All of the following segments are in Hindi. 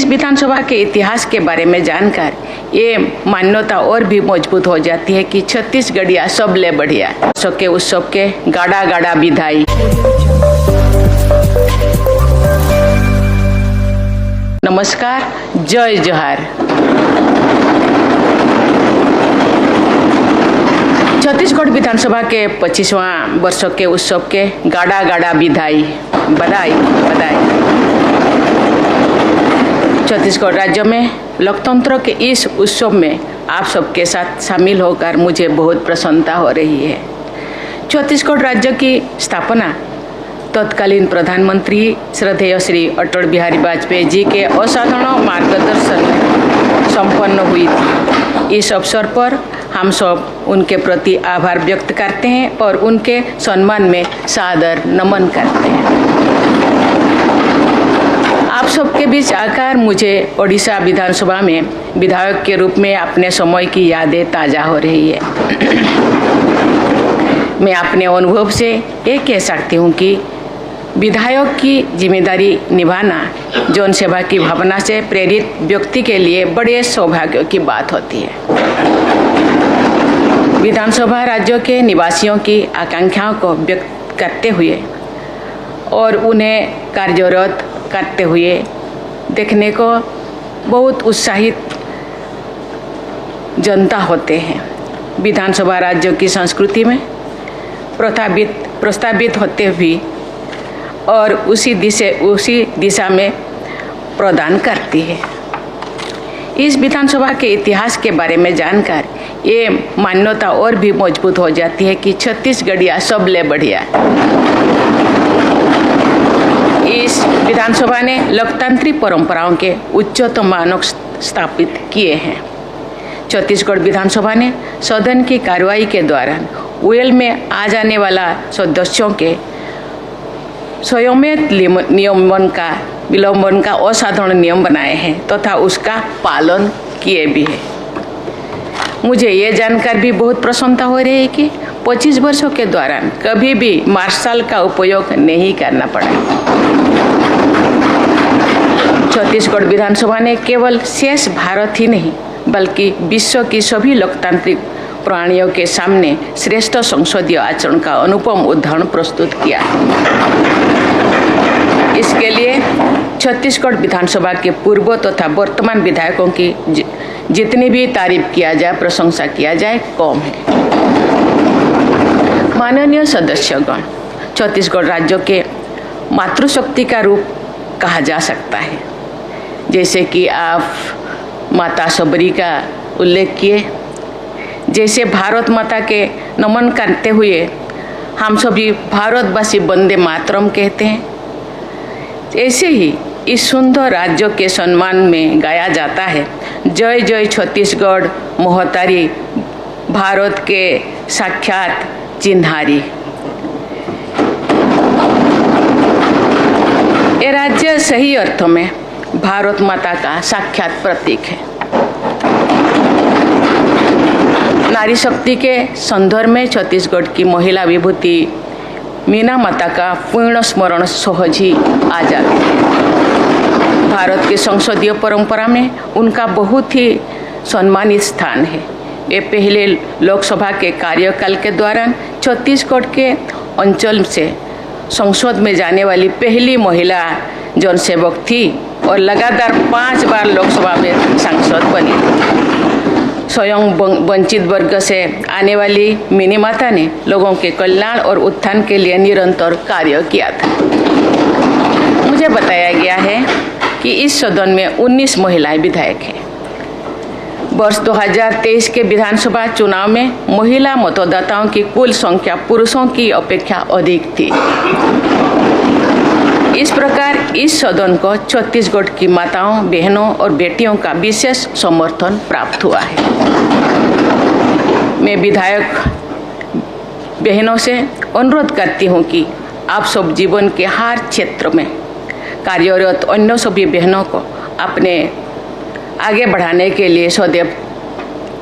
विधानसभा के इतिहास के बारे में जानकर ये मान्यता और भी मजबूत हो जाती है कि छत्तीसगढ़िया सब ले बढ़िया। के उत्सव के गाड़ा गाड़ा विधाई। नमस्कार, जय जोहार। छत्तीसगढ़ विधानसभा के 25वां वर्ष के उत्सव के गाड़ा गाड़ा विधाई। बधाई बधाई। छत्तीसगढ़ राज्य में लोकतंत्र के इस उत्सव में आप सबके साथ शामिल होकर मुझे बहुत प्रसन्नता हो रही है। छत्तीसगढ़ राज्य की स्थापना तत्कालीन प्रधानमंत्री श्रद्धेय श्री अटल बिहारी वाजपेयी जी के असाधारण मार्गदर्शन में संपन्न हुई थी। इस अवसर पर हम सब उनके प्रति आभार व्यक्त करते हैं और उनके सम्मान में सादर नमन करते हैं। आप सबके बीच आकर मुझे ओडिशा विधानसभा में विधायक के रूप में अपने समय की यादें ताज़ा हो रही है। मैं अपने अनुभव से ये कह सकती हूँ कि विधायक की जिम्मेदारी निभाना जन सेवा की भावना से प्रेरित व्यक्ति के लिए बड़े सौभाग्य की बात होती है। विधानसभा राज्यों के निवासियों की आकांक्षाओं को व्यक्त करते हुए और उन्हें कार्यरत करते हुए देखने को बहुत उत्साहित जनता होते हैं। विधानसभा राज्यों की संस्कृति में प्रस्तावित होते हुए और उसी दिशा में प्रदान करती है। इस विधानसभा के इतिहास के बारे में जानकर ये मान्यता और भी मजबूत हो जाती है कि छत्तीसगढ़िया सब ले बढ़िया। इस विधानसभा ने लोकतांत्रिक परंपराओं के उच्चतम मानक स्थापित किए हैं। छत्तीसगढ़ विधानसभा ने सदन की कार्रवाई के दौरान वेल में आ जाने वाला सदस्यों के स्वयं विलोपन का असाधारण नियम बनाए हैं तथा उसका पालन किए भी है। मुझे ये जानकर भी बहुत प्रसन्नता हो रही है कि 25 वर्षों के दौरान कभी भी मार्शल का उपयोग नहीं करना पड़ा। छत्तीसगढ़ विधानसभा ने केवल शेष भारत ही नहीं बल्कि विश्व की सभी लोकतांत्रिक प्राणियों के सामने श्रेष्ठ संसदीय आचरण का अनुपम उदाहरण प्रस्तुत किया। इसके लिए छत्तीसगढ़ विधानसभा के पूर्व तथा वर्तमान विधायकों की जितनी भी तारीफ किया जाए, प्रशंसा किया जाए, कम है। माननीय सदस्यगण, छत्तीसगढ़ राज्य के मातृशक्ति का रूप कहा जा सकता है। जैसे कि आप माता सबरी का उल्लेख किए, जैसे भारत माता के नमन करते हुए हम सभी भारतवासी वंदे मातरम कहते हैं, ऐसे ही इस सुंदर राज्य के सम्मान में गाया जाता है जय जय छत्तीसगढ़ मोहतारी भारत के साक्षात चिन्हारी। ये राज्य सही अर्थों में भारत माता का साक्षात प्रतीक है। नारी शक्ति के संदर्भ में छत्तीसगढ़ की महिला विभूति मीना माता का पूर्ण स्मरण सहज ही आ जाता है। भारत की संसदीय परंपरा में उनका बहुत ही सम्मानित स्थान है। वे पहले लोकसभा के कार्यकाल के दौरान छत्तीसगढ़ के अंचल से संसद में जाने वाली पहली महिला जनसेवक थी और लगातार 5 बार लोकसभा में सांसद बनी थी। स्वयं वंचित वर्ग से आने वाली मिनी माता ने लोगों के कल्याण और उत्थान के लिए निरंतर कार्य किया था। मुझे बताया गया है कि इस सदन में 19 महिलाएं विधायक हैं। वर्ष 2023 के विधानसभा चुनाव में महिला मतदाताओं की कुल संख्या पुरुषों की अपेक्षा अधिक थी। इस प्रकार इस सदन को छत्तीसगढ़ की माताओं, बहनों और बेटियों का विशेष समर्थन प्राप्त हुआ है। मैं विधायक बहनों से अनुरोध करती हूँ कि आप सब जीवन के हर क्षेत्र में कार्यरत अन्य सभी बहनों को अपने आगे बढ़ाने के लिए सदैव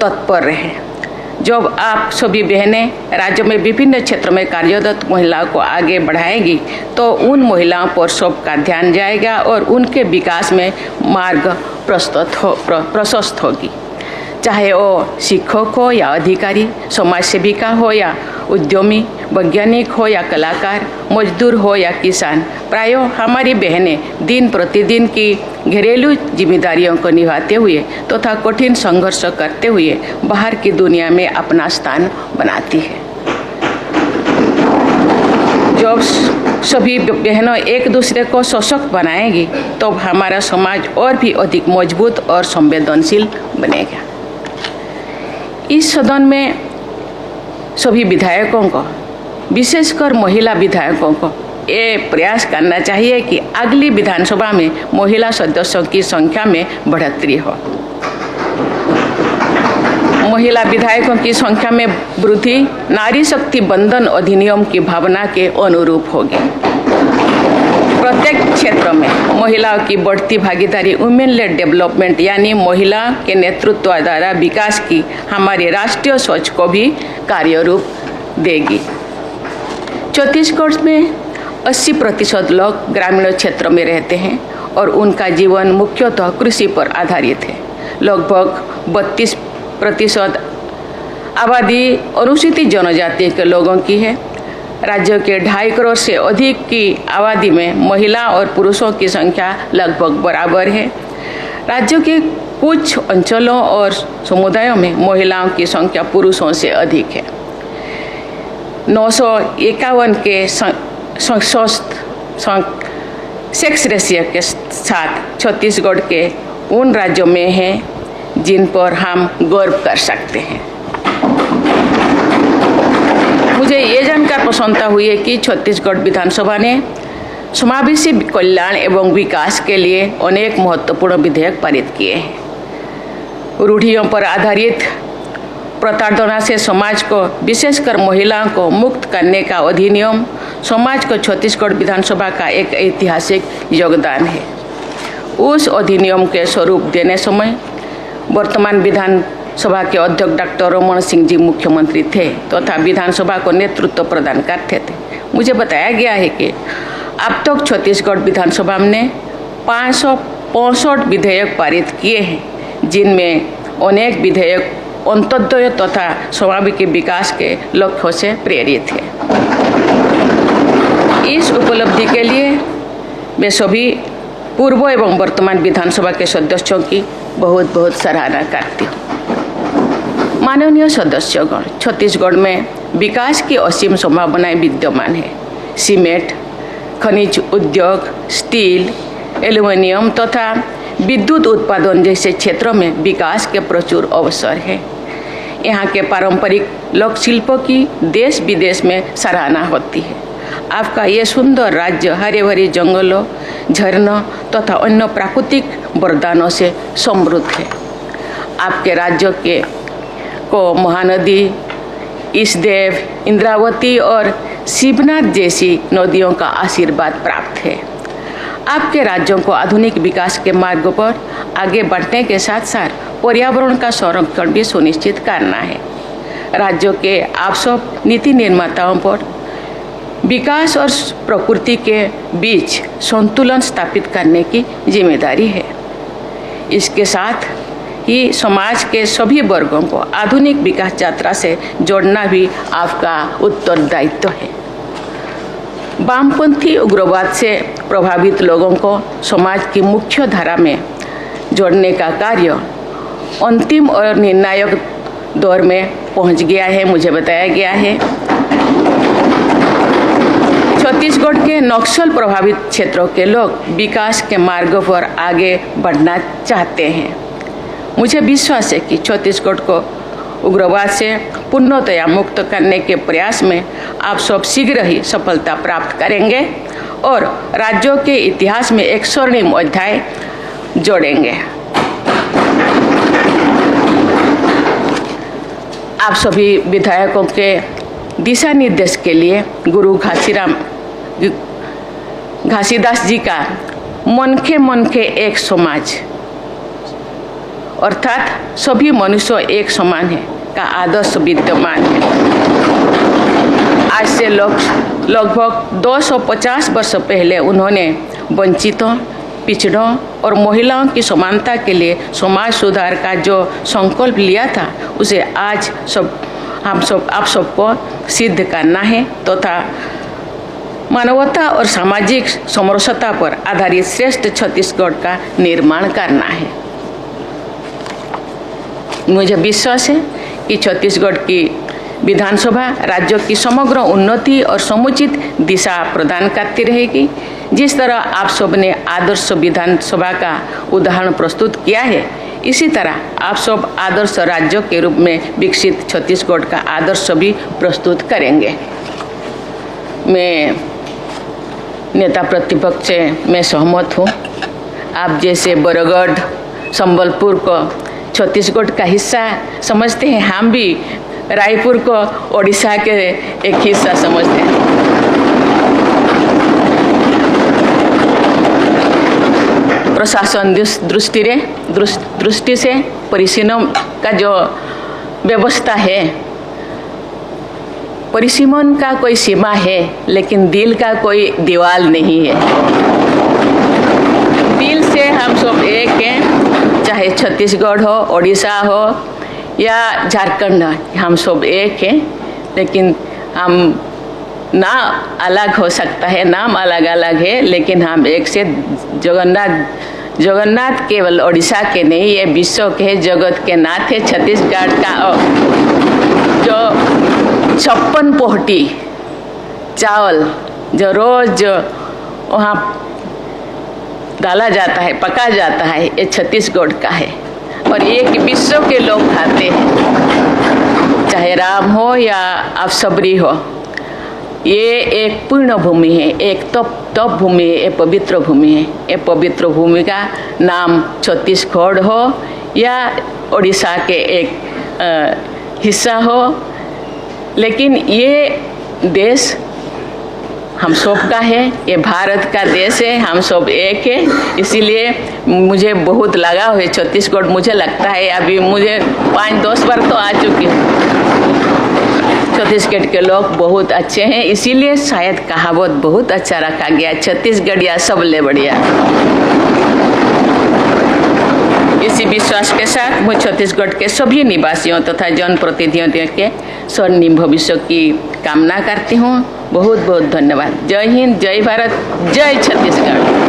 तत्पर रहें। जब आप सभी बहनें राज्य में विभिन्न क्षेत्रों में कार्यरत महिलाओं को आगे बढ़ाएगी तो उन महिलाओं पर सबका ध्यान जाएगा और उनके विकास में मार्ग प्रशस्त होगी। चाहे वो शिक्षक हो या अधिकारी, समाज सेविका हो या उद्यमी, वैज्ञानिक हो या कलाकार, मजदूर हो या किसान, प्रायः हमारी बहनें दिन प्रतिदिन की घरेलू जिम्मेदारियों को निभाते हुए तथा कठिन संघर्ष करते हुए बाहर की दुनिया में अपना स्थान बनाती है। जब सभी बहनों एक दूसरे को सशक्त बनाएंगी तो हमारा समाज और भी अधिक मजबूत और संवेदनशील बनेगा। इस सदन में सभी विधायकों को, विशेषकर महिला विधायकों को ये प्रयास करना चाहिए कि अगली विधानसभा में महिला सदस्यों की संख्या में बढ़ोतरी हो। महिला विधायकों की संख्या में वृद्धि नारी शक्ति बंधन अधिनियम की भावना के अनुरूप होगी। प्रत्येक क्षेत्र में महिलाओं की बढ़ती भागीदारी वुमेन लेड डेवलपमेंट यानी महिला के नेतृत्व द्वारा विकास की हमारी राष्ट्रीय सोच को भी कार्यरूप देगी। छत्तीसगढ़ में 80% लोग ग्रामीण क्षेत्रों में रहते हैं और उनका जीवन मुख्यतः कृषि पर आधारित है। लगभग 32% आबादी अनुसूचित जनजाति के लोगों की है। राज्य के 2.5 करोड़ से अधिक की आबादी में महिला और पुरुषों की संख्या लगभग बराबर है। राज्य के कुछ अंचलों और समुदायों में महिलाओं की संख्या पुरुषों से अधिक है। 951 के सेक्स रेशियो के साथ छत्तीसगढ़ के उन राज्यों में है जिन पर हम गर्व कर सकते हैं। मुझे ये जानकर प्रसन्नता हुई है कि छत्तीसगढ़ विधानसभा ने समावेशी कल्याण एवं विकास के लिए अनेक महत्वपूर्ण विधेयक पारित किए हैं। रूढ़ियों पर आधारित प्रताड़ना से समाज को, विशेषकर महिलाओं को मुक्त करने का अधिनियम समाज को छत्तीसगढ़ विधानसभा का एक ऐतिहासिक योगदान है। उस अधिनियम के स्वरूप देने समय वर्तमान विधानसभा के अध्यक्ष डॉक्टर रमन सिंह जी मुख्यमंत्री थे तथा विधानसभा को नेतृत्व प्रदान करते थे। मुझे बताया गया है कि अब तक छत्तीसगढ़ विधानसभा ने 565 विधेयक पारित किए हैं, जिनमें अनेक विधेयक अंत्योदय तथा स्वाभाविक विकास के लक्ष्यों से प्रेरित है। इस उपलब्धि के लिए मैं सभी पूर्व एवं वर्तमान विधानसभा के सदस्यों की बहुत बहुत सराहना करती हूँ। माननीय सदस्यगण, छत्तीसगढ़ में विकास की असीम संभावनाएं विद्यमान है। सीमेंट, खनिज उद्योग, स्टील, एल्युमिनियम तथा विद्युत उत्पादन जैसे क्षेत्रों में विकास के प्रचुर अवसर है। यहाँ के पारंपरिक लोक शिल्पों की देश विदेश में सराहना होती है। आपका ये सुंदर राज्य हरे भरे जंगलों, झरनों तथा अन्य प्राकृतिक वरदानों से समृद्ध है। आपके राज्य को महानदी, ईसदेव, इंद्रावती और शिवनाथ जैसी नदियों का आशीर्वाद प्राप्त है। आपके राज्यों को आधुनिक विकास के मार्ग पर आगे बढ़ने के साथ साथ पर्यावरण का संरक्षण भी सुनिश्चित करना है। राज्यों के आप सब नीति निर्माताओं पर विकास और प्रकृति के बीच संतुलन स्थापित करने की जिम्मेदारी है। इसके साथ ही समाज के सभी वर्गों को आधुनिक विकास यात्रा से जोड़ना भी आपका उत्तरदायित्व है। वामपंथी उग्रवाद से प्रभावित लोगों को समाज की मुख्य धारा में जोड़ने का कार्य अंतिम और निर्णायक दौर में पहुंच गया है। मुझे बताया गया है छत्तीसगढ़ के नक्सल प्रभावित क्षेत्रों के लोग विकास के मार्ग पर आगे बढ़ना चाहते हैं। मुझे विश्वास है कि छत्तीसगढ़ को उग्रवाद से पूर्णतया मुक्त करने के प्रयास में आप सब शीघ्र ही सफलता प्राप्त करेंगे और राज्यों के इतिहास में एक स्वर्णिम अध्याय जोड़ेंगे। आप सभी विधायकों के दिशा निर्देश के लिए गुरु घासीदास जी का मन के एक समाज अर्थात सभी मनुष्य एक समान है का आदर्श विद्यमान है। आज से लगभग 250 वर्ष पहले उन्होंने वंचितों, पिछड़ों और महिलाओं की समानता के लिए समाज सुधार का जो संकल्प लिया था, उसे आज आप सबको सिद्ध करना है तथा मानवता और सामाजिक समरसता पर आधारित श्रेष्ठ छत्तीसगढ़ का निर्माण करना है। मुझे विश्वास है कि छत्तीसगढ़ की विधानसभा राज्य की समग्र उन्नति और समुचित दिशा प्रदान करती रहेगी। जिस तरह आप सब ने आदर्श विधानसभा का उदाहरण प्रस्तुत किया है, इसी तरह आप सब आदर्श राज्य के रूप में विकसित छत्तीसगढ़ का आदर्श भी प्रस्तुत करेंगे। मैं नेता प्रतिपक्ष से मैं सहमत हूँ। आप जैसे बरगढ़, संबलपुर को छत्तीसगढ़ का हिस्सा समझते हैं, हम भी रायपुर को ओडिशा के एक हिस्सा समझते हैं। प्रशासन दृष्टि से परिसीमन का जो व्यवस्था है, परिसीमन का कोई सीमा है, लेकिन दिल का कोई दीवार नहीं है। दिल से हम सब एक हैं, चाहे छत्तीसगढ़ हो, ओडिशा हो या झारखंड, हम सब एक हैं। लेकिन हम ना अलग हो सकता है, नाम अलग अलग है, लेकिन हम एक से जगन्नाथ केवल ओडिशा के नहीं, ये विश्व के जगत के नाथ है। छत्तीसगढ़ का जो 56 पोहटी चावल जो रोज वहाँ डाला जाता है, पका जाता है, ये छत्तीसगढ़ का है और एक विश्व के लोग खाते हैं, चाहे राम हो या अवसबरी हो। ये एक पूर्ण भूमि है, एक तप भूमि है, एक पवित्र भूमि है। ये पवित्र भूमि का नाम छत्तीसगढ़ हो या ओडिशा के एक हिस्सा हो, लेकिन ये देश हम सब का है, ये भारत का देश है, हम सब एक है। इसीलिए मुझे बहुत लगाव है छत्तीसगढ़। मुझे लगता है अभी मुझे 5-10 बार तो आ चुकी हूँ। छत्तीसगढ़ के लोग बहुत अच्छे हैं, इसीलिए शायद कहावत बहुत अच्छा रखा गया, छत्तीसगढ़िया सबले बढ़िया। इसी विश्वास के साथ मैं छत्तीसगढ़ के सभी निवासियों तथा जनप्रतिनिधियों के स्वर्णिम भविष्य की कामना करती हूँ। बहुत बहुत धन्यवाद। जय हिंद, जय भारत, जय छत्तीसगढ़।